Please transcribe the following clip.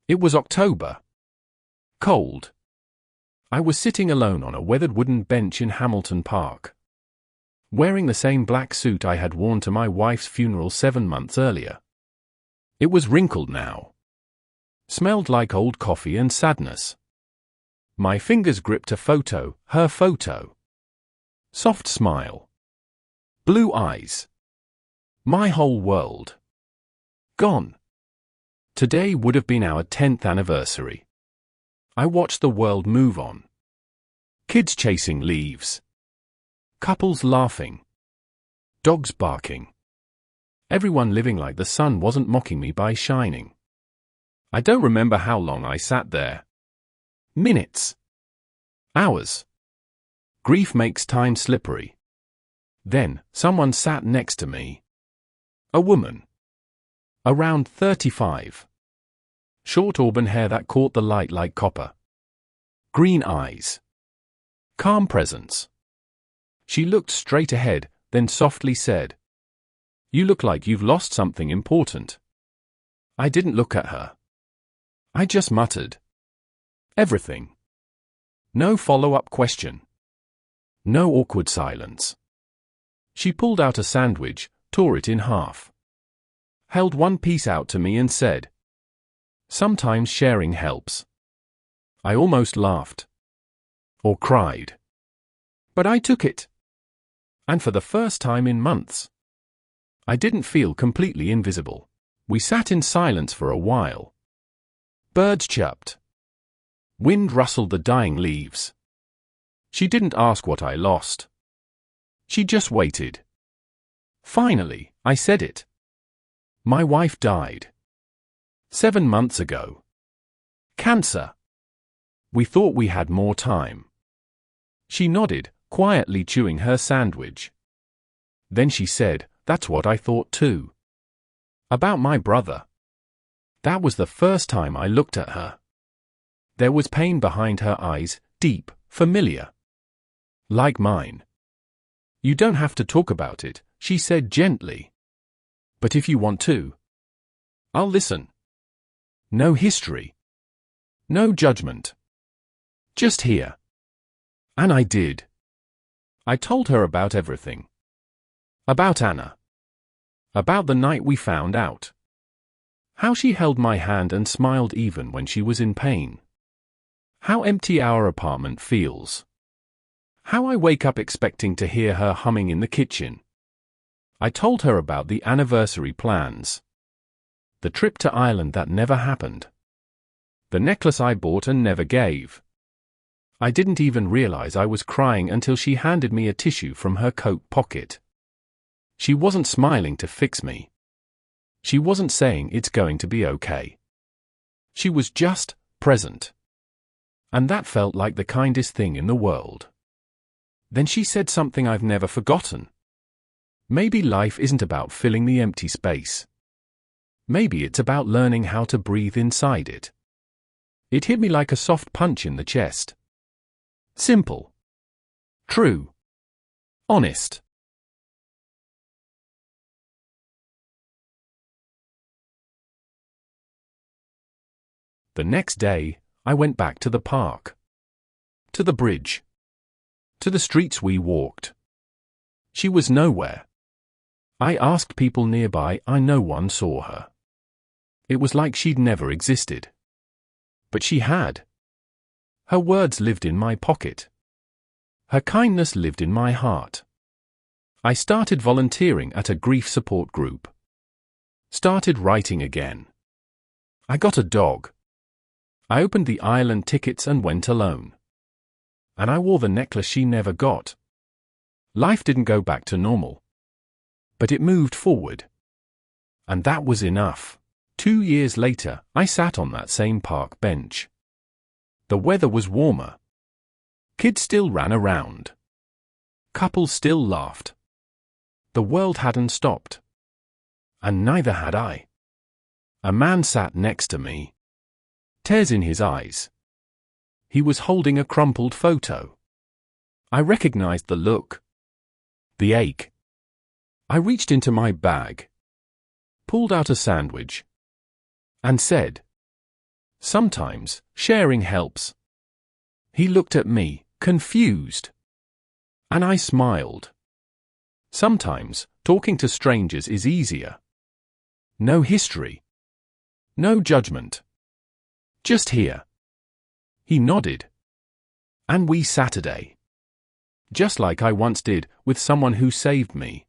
It was October. Cold. I was sitting alone on a weathered wooden bench in Hamilton Park, wearing the same black suit I had worn to my wife's funeral 7 months earlier. It was wrinkled now. Smelled like old coffee and sadness. My fingers gripped a photo, her photo. Soft smile. Blue eyes. My whole world. Gone. Today would have been our 10th anniversary. I watched the world move on. Kids chasing leaves. Couples laughing. Dogs barking. Everyone living like the sun wasn't mocking me by shining. I don't remember how long I sat there. Minutes. Hours. Grief makes time slippery. Then, someone sat next to me. A woman. Around 35. Short auburn hair that caught the light like copper. Green eyes. Calm presence. She looked straight ahead, then softly said, "You look like you've lost something important." I didn't look at her. I just muttered, "Everything." No follow-up question. No awkward silence. She pulled out a sandwich, tore it in half, held one piece out to me and said, "Sometimes sharing helps." I almost laughed. Or cried. But I took it. And for the first time in months, I didn't feel completely invisible. We sat in silence for a while. Birds chirped. Wind rustled the dying leaves. She didn't ask what I lost. She just waited. Finally, I said it. My wife died. 7 months ago. Cancer. We thought we had more time. She nodded, quietly chewing her sandwich. Then she said, "That's what I thought too." About my brother. That was the first time I looked at her. There was pain behind her eyes, deep, familiar. Like mine. "You don't have to talk about it," she said gently. "But if you want to, I'll listen. No history. No judgment. Just here." And I did. I told her about everything. About Anna. About the night we found out. How she held my hand and smiled even when she was in pain. How empty our apartment feels. How I wake up expecting to hear her humming in the kitchen. I told her about the anniversary plans. The trip to Ireland that never happened. The necklace I bought and never gave. I didn't even realize I was crying until she handed me a tissue from her coat pocket. She wasn't smiling to fix me. She wasn't saying it's going to be okay. She was just present. And that felt like the kindest thing in the world. Then she said something I've never forgotten. Maybe life isn't about filling the empty space. Maybe it's about learning how to breathe inside it. It hit me like a soft punch in the chest. Simple. True. Honest. The next day, I went back to the park. To the bridge. To the streets we walked. She was nowhere. I asked people nearby, no one saw her. It was like she'd never existed. But she had. Her words lived in my pocket. Her kindness lived in my heart. I started volunteering at a grief support group. Started writing again. I got a dog. I opened the Ireland tickets and went alone. And I wore the necklace she never got. Life didn't go back to normal. But it moved forward. And that was enough. 2 years later, I sat on that same park bench. The weather was warmer. Kids still ran around. Couples still laughed. The world hadn't stopped. And neither had I. A man sat next to me. Tears in his eyes. He was holding a crumpled photo. I recognized the look. The ache. I reached into my bag. Pulled out a sandwich. And said, Sometimes, sharing helps. He looked at me, confused. And I smiled. Sometimes, talking to strangers is easier. No history. No judgment. Just here. He nodded. And we Saturday. Just like I once did with someone who saved me.